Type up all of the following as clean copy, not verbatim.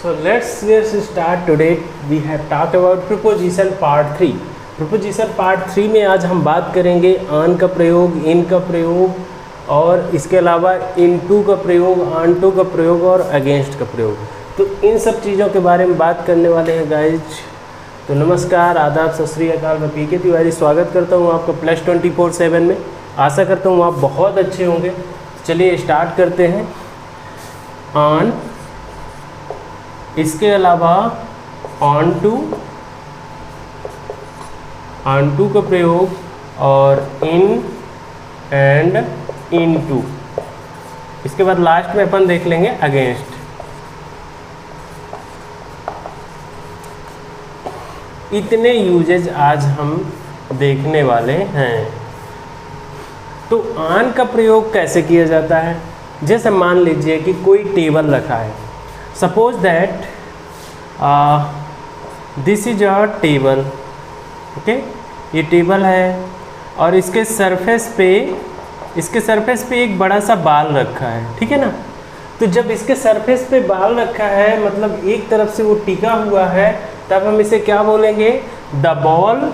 So let's start today. We have talked about preposition part 3. Preposition part 3 में आज हम बात करेंगे ऑन का प्रयोग, इन का प्रयोग और इसके अलावा इनटू का प्रयोग, ऑनटू का प्रयोग और अगेंस्ट का प्रयोग। तो इन सब चीज़ों के बारे में बात करने वाले हैं गाइज। तो नमस्कार, आदाब, सत श्री अकाल। मैं पीके तिवारी स्वागत करता हूँ आपका प्लस 24/7 में। आशा करता हूँ आप बहुत अच्छे होंगे। चलिए स्टार्ट करते हैं। ऑन, इसके अलावा ऑन टू का प्रयोग और इन एंड इन टू। इसके बाद लास्ट में अपन देख लेंगे अगेंस्ट। इतने यूजेज आज हम देखने वाले हैं। तो ऑन का प्रयोग कैसे किया जाता है? जैसे मान लीजिए कि कोई टेबल रखा है। Suppose that this is a table. Okay, ये टेबल है और इसके सरफेस पे एक बड़ा सा बाल रखा है, ठीक है ना। तो जब इसके सरफेस पे बाल रखा है, मतलब एक तरफ से वो टिका हुआ है, तब हम इसे क्या बोलेंगे? The ball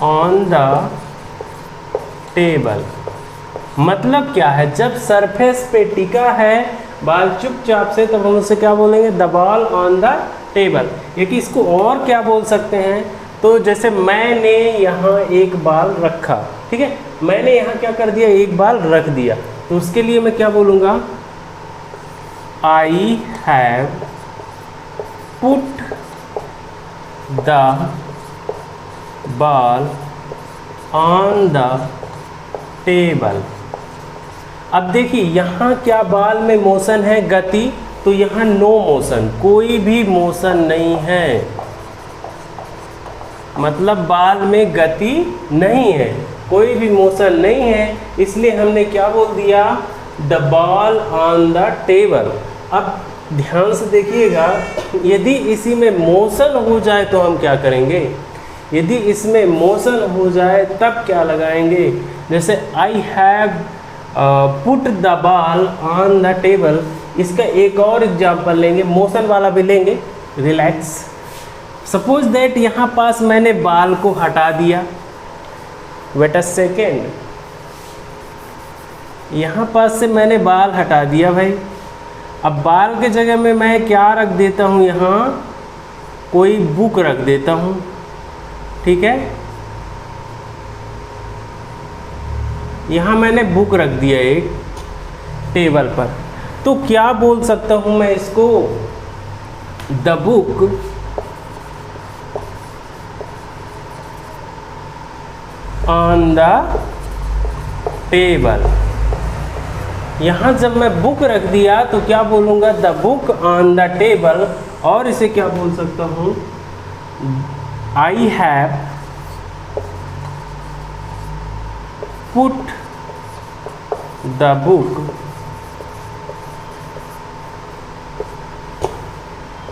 on the table. मतलब क्या है? जब सरफेस पे टिका है बाल चुपचाप से, तब हम उसे क्या बोलेंगे? The ball on the table. ये कि इसको और क्या बोल सकते हैं? तो जैसे मैंने यहाँ एक बाल रखा, ठीक है, मैंने यहाँ क्या कर दिया? एक बाल रख दिया। तो उसके लिए मैं क्या बोलूँगा? I have put the ball on the table. अब देखिए यहाँ क्या बाल में मोशन है? गति। तो यहाँ नो मोशन, कोई भी मोशन नहीं है, मतलब बाल में गति नहीं है, कोई भी मोशन नहीं है। इसलिए हमने क्या बोल दिया? The ball on the table. अब ध्यान से देखिएगा, यदि इसी में मोशन हो जाए तो हम क्या करेंगे? यदि इसमें मोशन हो जाए तब क्या लगाएंगे? जैसे I have put the ball on the table. इसका एक और एग्जाम्पल लेंगे, मोशन वाला भी लेंगे। रिलैक्स। सपोज दैट यहाँ पास मैंने बाल को हटा दिया। वेट अ सेकेंड, यहाँ पास से मैंने बाल हटा दिया भाई। अब बाल के जगह में मैं क्या रख देता हूँ? यहाँ कोई बुक रख देता हूँ, ठीक है। यहाँ मैंने बुक रख दिया एक टेबल पर। तो क्या बोल सकता हूँ मैं इसको? The book on the table. यहाँ जब मैं बुक रख दिया तो क्या बोलूँगा? The book on the table. और इसे क्या बोल सकता हूँ? I have put the book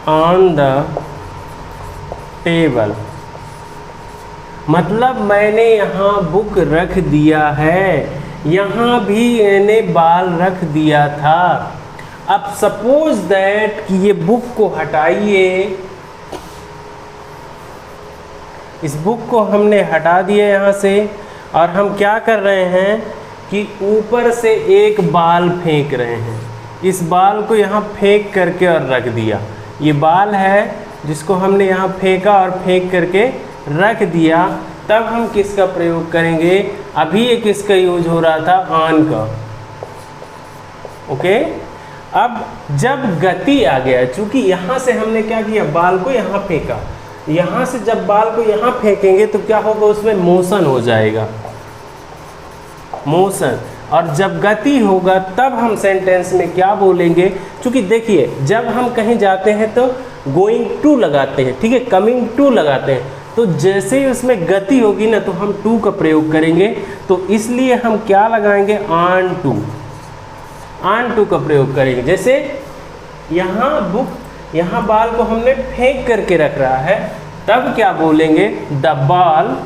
on the table. मतलब मैंने यहाँ बुक रख दिया है, यहाँ भी मैंने बाल रख दिया था। अब सपोज दैट कि ये बुक को हटाइए, इस बुक को हमने हटा दिया यहाँ से, और हम क्या कर रहे हैं कि ऊपर से एक बाल फेंक रहे हैं। इस बाल को यहाँ फेंक करके और रख दिया। ये बाल है जिसको हमने यहाँ फेंका और फेंक करके रख दिया। तब हम किसका प्रयोग करेंगे? अभी ये किसका यूज हो रहा था? ऑन का। ओके। अब जब गति आ गया, चूंकि यहाँ से हमने क्या किया? बाल को यहाँ फेंका। यहाँ से जब बाल को यहाँ फेंकेंगे तो क्या होगा? उसमें मोशन हो जाएगा, मोशन। और जब गति होगा तब हम सेंटेंस में क्या बोलेंगे? क्योंकि देखिए, जब हम कहीं जाते हैं तो गोइंग टू लगाते हैं, ठीक है, कमिंग टू लगाते हैं। तो जैसे ही उसमें गति होगी ना, तो हम टू का प्रयोग करेंगे। तो इसलिए हम क्या लगाएंगे? ऑन टू का प्रयोग करेंगे। जैसे यहाँ बुक, यहाँ बाल को हमने फेंक करके रख रहा है, तब क्या बोलेंगे? The ball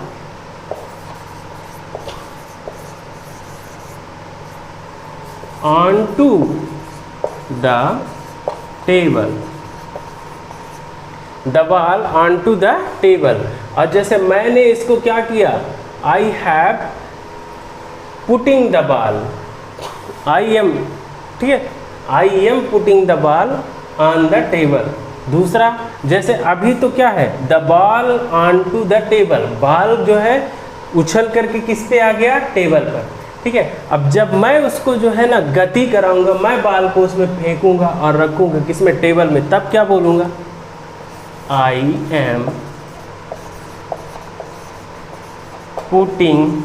onto the table, the ball onto the table। और जैसे मैंने इसको क्या किया, I have putting the ball, I am, ठीक है, I am putting the ball on the table। दूसरा, जैसे अभी तो क्या है, the ball on to the table, ball जो है उछल करके किस पे आ गया, टेबल पर, ठीक है। अब जब मैं उसको जो है ना गति कराऊंगा, मैं बॉल को उसमें फेंकूंगा और रखूंगा किसमें, टेबल में, तब क्या बोलूंगा, I am putting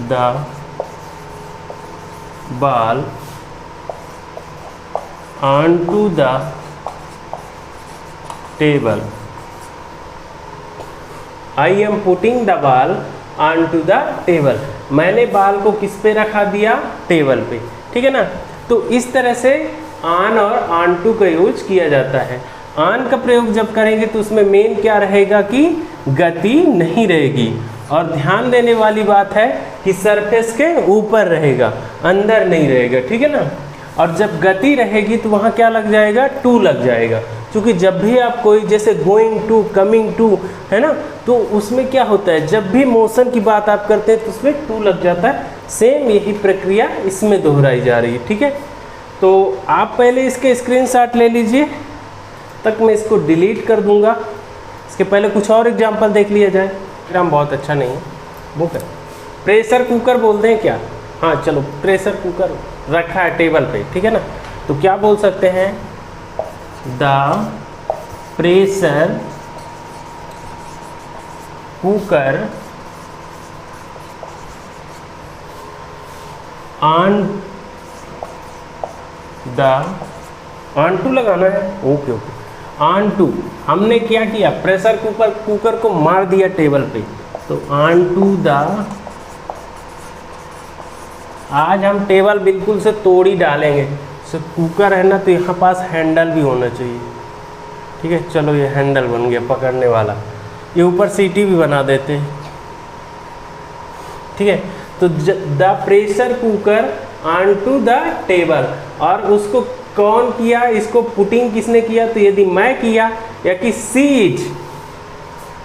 the ball on to the table, I am putting the ball on to the table, मैंने बॉल को किस पे रखा दिया, टेबल पे, ठीक है ना। तो इस तरह से ऑन और ऑन टू का यूज किया जाता है। ऑन का प्रयोग जब करेंगे तो उसमें मेन क्या रहेगा कि गति नहीं रहेगी, और ध्यान देने वाली बात है कि सरफेस के ऊपर रहेगा, अंदर नहीं रहेगा, ठीक है ना। और जब गति रहेगी तो वहाँ क्या लग जाएगा, टू लग जाएगा, क्योंकि जब भी आप कोई जैसे गोइंग टू, कमिंग टू, है ना, तो उसमें क्या होता है, जब भी मोशन की बात आप करते हैं तो उसमें टू लग जाता है। सेम यही प्रक्रिया इसमें दोहराई जा रही है, ठीक है। तो आप पहले इसके स्क्रीनशॉट ले लीजिए, तक मैं इसको डिलीट कर दूंगा। इसके पहले कुछ और एग्जांपल देख लिया जाए, ग्राम बहुत अच्छा नहीं है, बुक है। प्रेशर कुकर बोलते हैं क्या, हाँ चलो, प्रेशर कुकर रखा है टेबल पे, ठीक है ना, तो क्या बोल सकते हैं, the pressure cooker on to लगाना है, ओके ओके, ऑन टू, हमने क्या किया, प्रेशर कुकर को मार दिया टेबल पे, तो ऑन टू द, आज हम टेबल बिल्कुल से तोड़ ही डालेंगे। तो कुकर है ना, तो यहाँ पास हैंडल भी होना चाहिए, ठीक है। चलो ये हैंडल बन गया पकड़ने वाला, ये ऊपर सीटी भी बना देते हैं, ठीक है। तो the pressure cooker on to the table, और उसको कौन किया, इसको पुटिंग किसने किया, तो यदि मैं किया या कि सीज,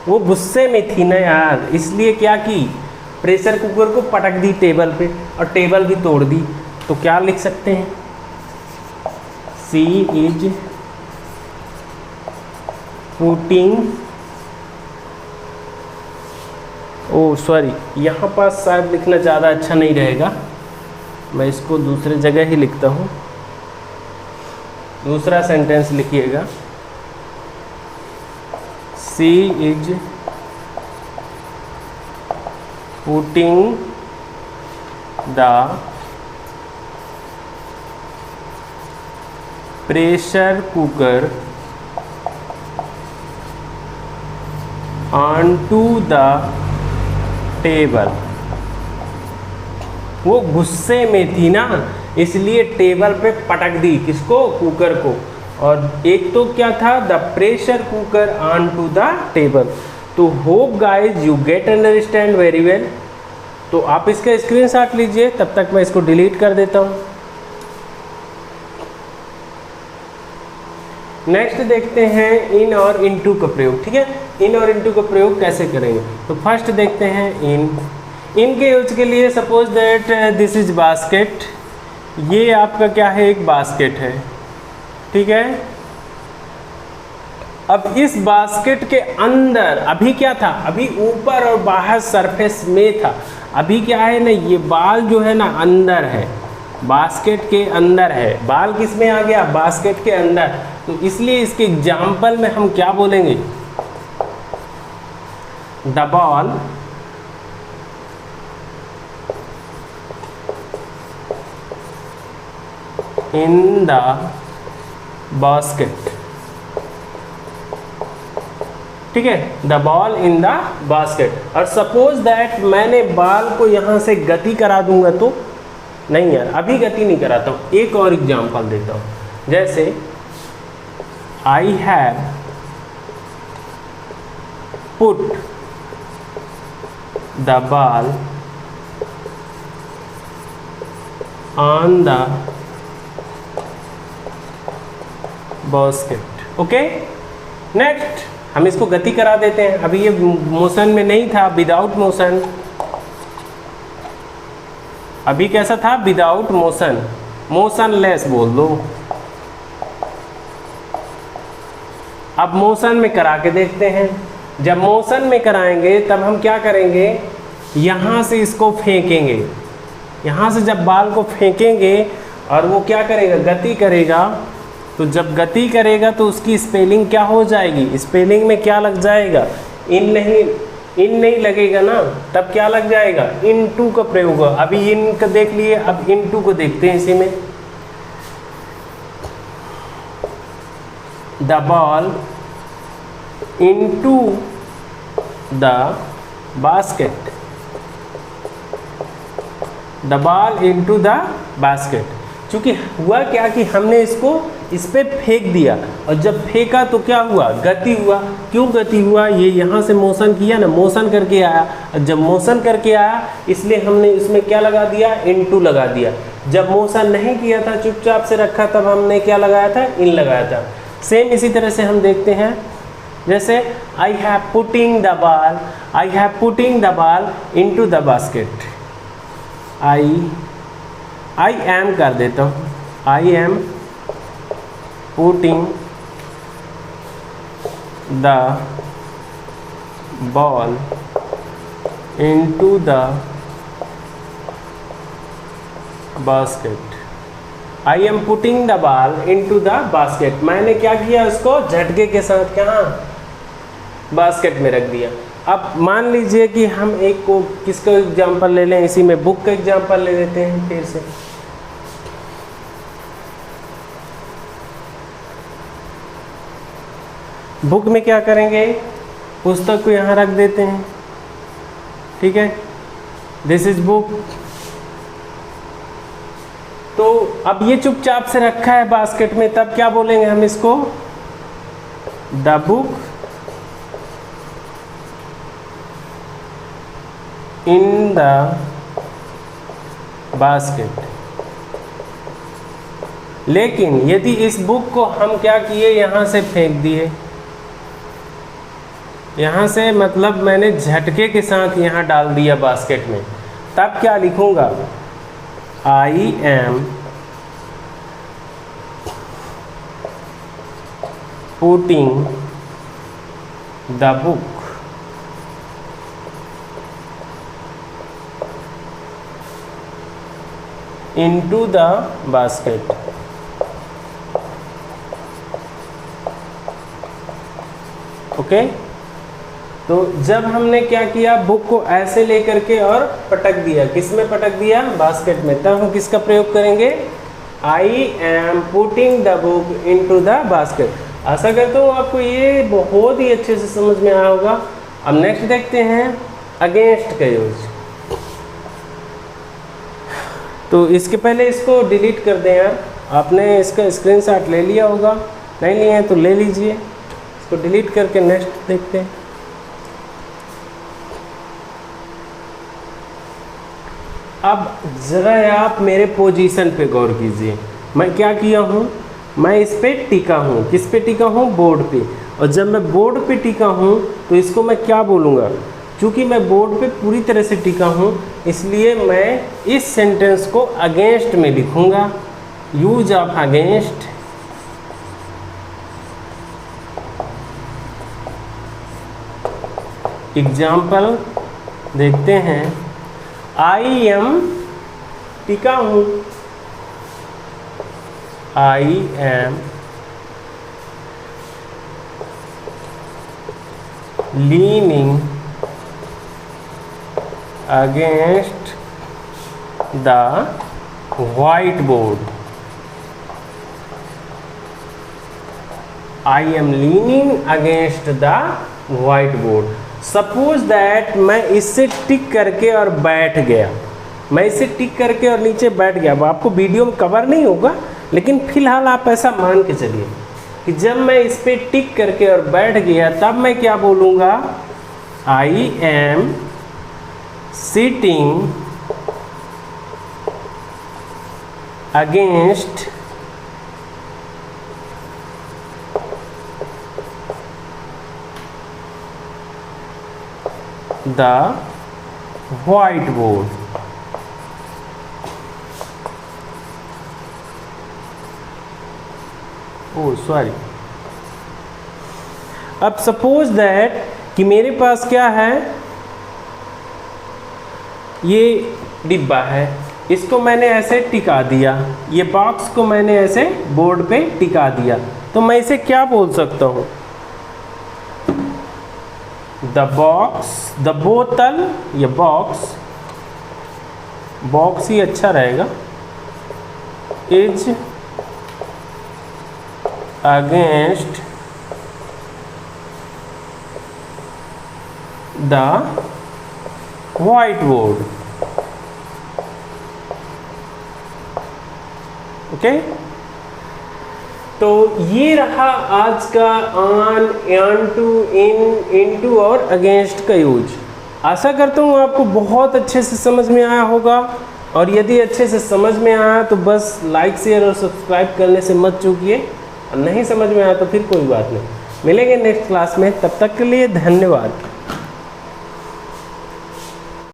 वो गुस्से में थी ना यार, इसलिए क्या की, प्रेशर कुकर को पटक दी टेबल पे और टेबल भी तोड़ दी। तो क्या लिख सकते हैं, सी इज पुटिंग, ओ सॉरी, यहाँ पास शायद लिखना ज़्यादा अच्छा नहीं रहेगा, मैं इसको दूसरे जगह ही लिखता हूँ। दूसरा सेंटेंस लिखिएगा, she is putting the pressure cooker on to the table. वो गुस्से में थी ना, इसलिए टेबल पे पटक दी, किसको, कुकर को। और एक तो क्या था, the pressure cooker on to the table. तो hope guys you get understand very well. तो आप इसका स्क्रीनशॉट लीजिए, तब तक मैं इसको डिलीट कर देता हूँ। नेक्स्ट देखते हैं इन और इनटू का प्रयोग, ठीक है। इन और इनटू का प्रयोग कैसे करेंगे, तो फर्स्ट देखते हैं इन के यूज के लिए, suppose that this is basket, ये आपका क्या है, एक बास्केट है, ठीक है। अब इस बास्केट के अंदर अभी क्या था, अभी ऊपर और बाहर सरफेस में था, अभी क्या है ना, ये बाल जो है ना अंदर है, बास्केट के अंदर है। बाल किस में आ गया, बास्केट के अंदर। तो इसलिए इसके एग्जाम्पल में हम क्या बोलेंगे, the ball in the basket, ठीक है, the ball in the basket. और सपोज दैट मैंने बॉल को यहाँ से गति करा दूंगा, तो नहीं यार, अभी गति नहीं कराता हूँ, एक और एग्जाम्पल देता हूँ। जैसे I have put the ball on the basket. Okay, next हम इसको गति करा देते हैं। अभी ये मोशन में नहीं था, विदाउट मोशन। अभी कैसा था? विदाउट मोशन, मोशनलेस बोल दो। अब मोशन में करा के देखते हैं। जब मोशन में कराएंगे तब हम क्या करेंगे, यहाँ से इसको फेंकेंगे। यहाँ से जब बाल को फेंकेंगे और वो क्या करेगा, गति करेगा। तो जब गति करेगा तो उसकी स्पेलिंग क्या हो जाएगी, स्पेलिंग में क्या लग जाएगा, इन नहीं लगेगा ना, तब क्या लग जाएगा, इनटू का प्रयोग होगा। अभी इन का देख लिए, अब इनटू को देखते हैं। इसी में the ball into the basket, the ball into the basket. चूँकि हुआ क्या कि हमने इसको इस पे फेंक दिया, और जब फेंका तो क्या हुआ, गति हुआ। क्यों गति हुआ, ये यहाँ से मोशन किया ना, मोशन करके आया। और जब मोशन करके आया इसलिए हमने इसमें क्या लगा दिया, इनटू लगा दिया। जब मोशन नहीं किया था, चुपचाप से रखा, तब हमने क्या लगाया था, इन लगाया था। सेम इसी तरह से हम देखते हैं, जैसे I have putting the ball, I have putting the ball into the basket. I am कर देता हूँ, आई am putting the ball into the basket. I am putting the ball into the basket. मैंने क्या किया, उसको झटके के साथ कहाँ, बास्केट में रख दिया। अब मान लीजिए कि हम एक को किसका एग्जाम्पल ले लें, इसी में बुक का एग्जाम्पल ले लेते हैं फिर से। बुक में क्या करेंगे, पुस्तक को यहाँ रख देते हैं, ठीक है, दिस इज बुक। तो अब ये चुपचाप से रखा है बास्केट में, तब क्या बोलेंगे हम इसको, the book in the basket. लेकिन यदि इस बुक को हम क्या किए, यहाँ से फेंक दिए, यहाँ से मतलब मैंने झटके के साथ यहाँ डाल दिया बास्केट में, तब क्या लिखूँगा, आई am putting the book into the basket. Okay, तो जब हमने क्या किया, बुक को ऐसे लेकर के और पटक दिया, किस में पटक दिया, बास्केट में, तब हम किसका प्रयोग करेंगे, I am putting the book into the basket. आशा करता हूँ आपको ये बहुत ही अच्छे से समझ में आया होगा। अब नेक्स्ट देखते हैं अगेंस्ट का यूज। तो इसके पहले इसको डिलीट कर दें यार, आपने इसका स्क्रीनशॉट ले लिया होगा, नहीं लिए हैं तो ले लीजिए। इसको डिलीट करके नेक्स्ट देखते हैं। अब ज़रा आप मेरे पोजीशन पे गौर कीजिए। मैं क्या किया हूँ, मैं इस पे टिका हूँ, किस पे टिका हूँ, बोर्ड पे। और जब मैं बोर्ड पे टिका हूँ तो इसको मैं क्या बोलूँगा, चूँकि मैं बोर्ड पे पूरी तरह से टिका हूँ इसलिए मैं इस सेंटेंस को अगेंस्ट में लिखूँगा, यूज ऑफ अगेंस्ट। एग्जाम्पल देखते हैं, आई एम टिका हूँ, I am leaning against the white board. I am leaning against the white board. Suppose that मैं इससे टिक करके और बैठ गया, मैं इसे टिक करके और नीचे बैठ गया। अब आपको वीडियो में कवर नहीं होगा, लेकिन फिलहाल आप ऐसा मान के चलिए कि जब मैं इस पे टिक करके और बैठ गया तब मैं क्या बोलूँगा, I am sitting against the white board. Oh sorry, अब सपोज दैट कि मेरे पास क्या है, ये डिब्बा है, इसको मैंने ऐसे टिका दिया, ये बॉक्स को मैंने ऐसे बोर्ड पे टिका दिया, तो मैं इसे क्या बोल सकता हूँ? द बॉक्स, द बोतल, ये बॉक्स, बॉक्स ही अच्छा रहेगा, is against the white board. Okay, तो ये रहा आज का on, on to, in to और अगेंस्ट का यूज। आशा करता हूँ आपको बहुत अच्छे से समझ में आया होगा, और यदि अच्छे से समझ में आया तो बस लाइक शेयर और सब्सक्राइब करने से मत चूकिए, और नहीं समझ में आया तो फिर कोई बात नहीं, मिलेंगे नेक्स्ट क्लास में, तब तक के लिए धन्यवाद।